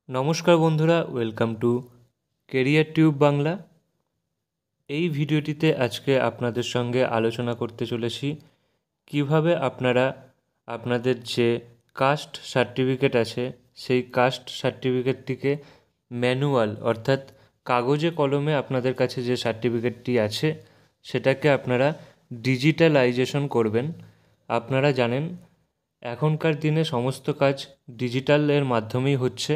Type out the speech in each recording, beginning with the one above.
নমস্কার বন্ধুরা, welcome to career tube Bangla. এই ভিডিওটিতে আজকে আপনাদের সঙ্গে আলোচনা করতে চলেছি কিভাবে আপনারা আপনাদের যে কাস্ট সার্টিফিকেট আছে সেই কাস্ট সার্টিফিকেটটিকে ম্যানুয়াল অর্থাৎ কাগজে কলমে আপনাদের কাছে যে সার্টিফিকেটটি আছে সেটাকে আপনারা ডিজিটালাইজেশন করবেন। আপনারা জানেন এখনকার দিনে সমস্ত কাজ ডিজিটালের মাধ্যমেই হচ্ছে,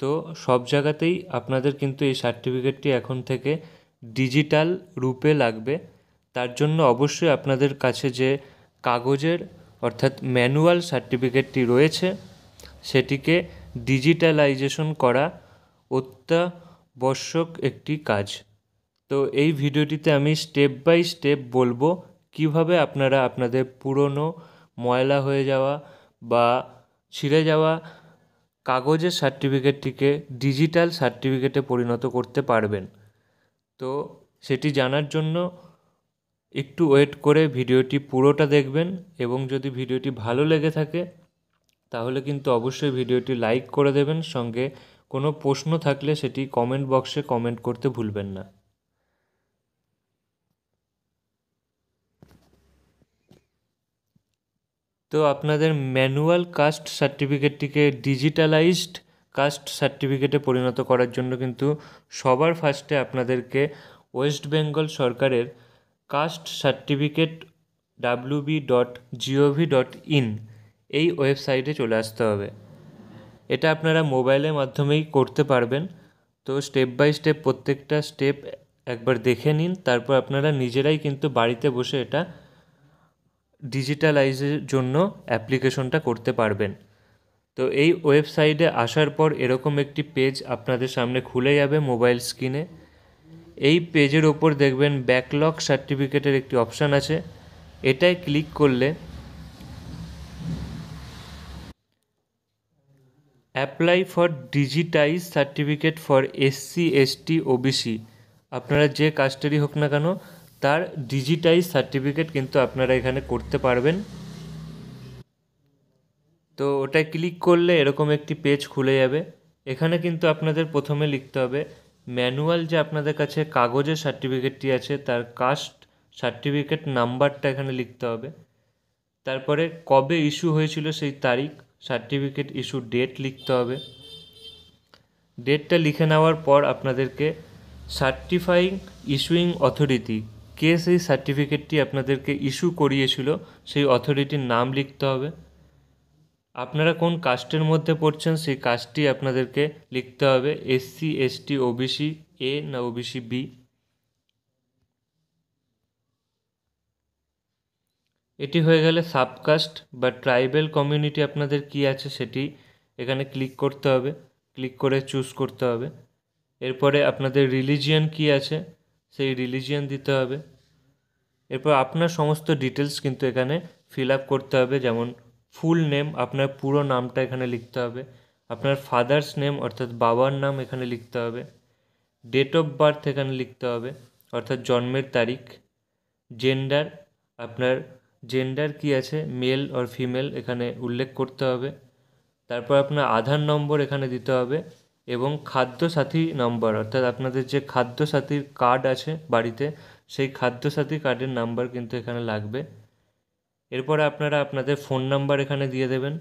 তো সব জায়গাতেই আপনাদের কিন্তু এই সার্টিফিকেটটি এখন থেকে ডিজিটাল রূপে লাগবে। তার জন্য অবশ্যই আপনাদের কাছে যে কাগজের অর্থাৎ ম্যানুয়াল সার্টিফিকেটটি রয়েছে সেটিকে ডিজিটালাইজেশন করা অত্যাবশ্যক একটি কাজ। তো এই ভিডিওটিতে আমি স্টেপ বাই স্টেপ বলবো কিভাবে আপনারা আপনাদের পুরনো ময়লা হয়ে যাওয়া বা ছিঁড়ে যাওয়া কাগজের সার্টিফিকেটটিকে ডিজিটাল সার্টিফিকেটে পরিণত করতে পারবেন। তো সেটি জানার জন্য একটু ওয়েট করে ভিডিওটি পুরোটা দেখবেন, এবং যদি ভিডিওটি ভালো লেগে থাকে তাহলে কিন্তু অবশ্যই ভিডিওটি লাইক করে দেবেন। সঙ্গে কোনো প্রশ্ন থাকলে সেটি কমেন্ট বক্সে কমেন্ট করতে ভুলবেন না। তো আপনাদের ম্যানুয়াল কাস্ট সার্টিফিকেটটিকে ডিজিটালাইজড কাস্ট সার্টিফিকেটে পরিণত করার জন্য কিন্তু সবার ফার্স্টে আপনাদেরকে ওয়েস্ট বেঙ্গল সরকারের কাস্ট সার্টিফিকেট wb.gov.in এই ওয়েবসাইটে চলে আসতে হবে। এটা আপনারা মোবাইলের মাধ্যমেই করতে পারবেন। তো স্টেপ বাই স্টেপ প্রত্যেকটা স্টেপ একবার দেখে নিন, তারপর আপনারা নিজেরাই কিন্তু বাড়িতে বসে এটা ডিজিটালাইজের জন্য অ্যাপ্লিকেশনটা করতে পারবেন। তো এই ওয়েবসাইটে আসার পর এরকম একটি পেজ আপনাদের সামনে খুলে যাবে মোবাইল স্ক্রিনে। এই পেজের ওপর দেখবেন ব্যাকলগ সার্টিফিকেটের একটি অপশান আছে। এটায় ক্লিক করলে apply for digitise certificate for SC ST OBC, আপনারা যে কাস্টেরই হোক না কেন তার ডিজিটাইজ সার্টিফিকেট কিন্তু আপনারা এখানে করতে পারবেন। তো ওটায় ক্লিক করলে এরকম একটি পেজ খুলে যাবে। এখানে কিন্তু আপনাদের প্রথমে লিখতে হবে ম্যানুয়াল যে আপনাদের কাছে কাগজের সার্টিফিকেটটি আছে তার কাস্ট সার্টিফিকেট নাম্বারটা এখানে লিখতে হবে। তারপরে কবে ইস্যু হয়েছিল সেই তারিখ, সার্টিফিকেট ইস্যু ডেট লিখতে হবে। ডেটটা লিখে নেওয়ার পর আপনাদেরকে সার্টিফাইং ইস্যুইং অথরিটি, কে সেই সার্টিফিকেটটি আপনাদেরকে ইস্যু করিয়েছিল সেই অথরিটির নাম লিখতে হবে। আপনারা কোন কাস্টের মধ্যে পড়ছেন সেই কাস্টটি আপনাদেরকে লিখতে হবে, SC ST OBC A না OBC B। এটি হয়ে গেলে সাবকাস্ট বা ট্রাইবেল কমিউনিটি আপনাদের কি আছে সেটি এখানে ক্লিক করতে হবে, ক্লিক করে চুজ করতে হবে। এরপরে আপনাদের রিলিজিয়ান কি আছে সেই রিলিজিয়ান দিতে হবে। এরপর আপনার সমস্ত ডিটেলস কিন্তু এখানে ফিল আপ করতে হবে, যেমন ফুল নেম, আপনার পুরো নামটা এখানে লিখতে হবে। আপনার ফাদার্স নেম অর্থাৎ বাবার নাম এখানে লিখতে হবে। ডেট অফ বার্থ এখানে লিখতে হবে অর্থাৎ জন্মের তারিখ। জেন্ডার, আপনার জেন্ডার কি আছে, মেল অর ফিমেল এখানে উল্লেখ করতে হবে। তারপর আপনার আধার নম্বর এখানে দিতে হবে, এবং খাদ্যসাথী নম্বর অর্থাৎ আপনাদের যে খাদ্যসাথীর কার্ড আছে বাড়িতে সেই খাদ্যসাথী কার্ডের নাম্বার কিন্তু এখানে লাগবে। এরপরে আপনারা আপনাদের ফোন নাম্বার এখানে দিয়ে দেবেন।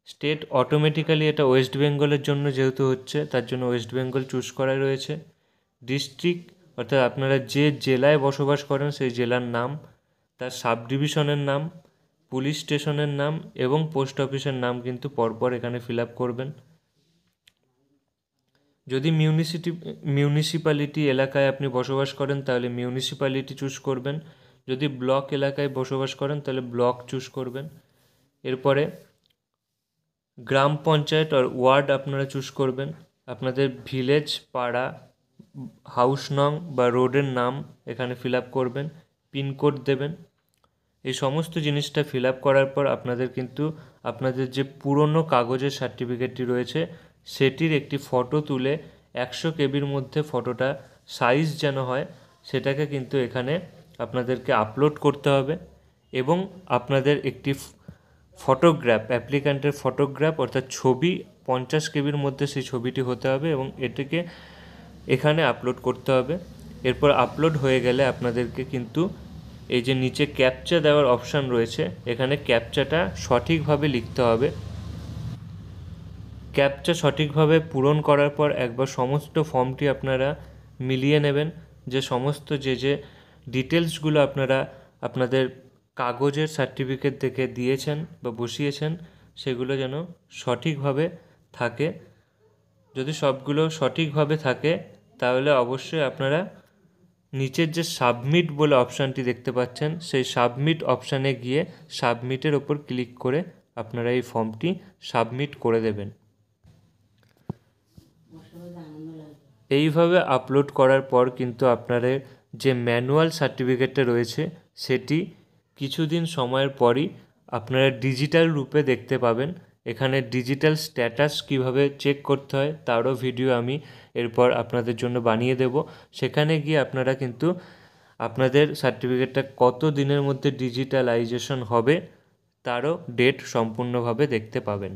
স্টেট অটোমেটিক্যালি এটা ওয়েস্ট বেঙ্গলের জন্য যেহেতু হচ্ছে তার জন্য ওয়েস্ট বেঙ্গল চুজ করাই রয়েছে। ডিস্ট্রিক্ট অর্থাৎ আপনারা যে জেলায় বসবাস করেন সেই জেলার নাম, তার সাব ডিভিশনের নাম, পুলিশ স্টেশনের নাম এবং পোস্ট অফিসের নাম কিন্তু পরপর এখানে ফিল আপ করবেন। যদি মিউনিসিপ্যালিটি এলাকায় আপনি বসবাস করেন তাহলে মিউনিসিপ্যালিটি চুজ করবেন। যদি ব্লক এলাকায় বসবাস করেন তাহলে ব্লক চুজ করবেন। এরপরে গ্রাম পঞ্চায়েত আর ওয়ার্ড আপনারা চুজ করবেন। আপনাদের ভিলেজ, পাড়া, হাউস নং বা রোডের নাম এখানে ফিল আপ করবেন, পিনকোড দেবেন। এই সমস্ত জিনিসটা ফিল আপ করার পর আপনাদের কিন্তু আপনাদের যে পুরনো কাগজের সার্টিফিকেটটি রয়েছে সেটির একটি ফটো তুলে 100 কেবির মধ্যে ফটোটা সাইজ যেন হয় সেটাকে কিন্তু এখানে আপনাদেরকে আপলোড করতে হবে, এবং আপনাদের একটি ফটোগ্রাফ, অ্যাপ্লিক্যান্টের ফটোগ্রাফ অর্থাৎ ছবি 50 কেবির মধ্যে সেই ছবিটি হতে হবে এবং এটাকে এখানে আপলোড করতে হবে। এরপর আপলোড হয়ে গেলে আপনাদেরকে কিন্তু এই যে নিচে ক্যাপচা দেওয়ার অপশান রয়েছে, এখানে ক্যাপচাটা সঠিকভাবে লিখতে হবে। ক্যাপচা সঠিকভাবে পূরণ করার পর একবার সমস্ত ফর্মটি আপনারা মিলিয়ে নেবেন, যে সমস্ত যে ডিটেলসগুলো আপনারা আপনাদের কাগজের সার্টিফিকেট থেকে দিয়েছেন বা বসিয়েছেন সেগুলো যেন সঠিকভাবে থাকে। যদি সবগুলো সঠিকভাবে থাকে তাহলে অবশ্যই আপনারা নিচের যে সাবমিট বলে অপশানটি দেখতে পাচ্ছেন সেই সাবমিট অপশানে গিয়ে সাবমিটের ওপর ক্লিক করে আপনারা এই ফর্মটি সাবমিট করে দেবেন। এইভাবে আপলোড করার পর কিন্তু আপনাদের যে ম্যানুয়াল সার্টিফিকেটটা রয়েছে সেটি কিছুদিন সময়ের পরই আপনারা ডিজিটাল রূপে দেখতে পাবেন। এখানে ডিজিটাল স্ট্যাটাস কিভাবে চেক করতে হয় তারও ভিডিও আমি এরপর আপনাদের জন্য বানিয়ে দেব। সেখানে গিয়ে আপনারা কিন্তু আপনাদের সার্টিফিকেটটা কত দিনের মধ্যে ডিজিটালাইজেশন হবে তারও ডেট সম্পূর্ণভাবে দেখতে পাবেন।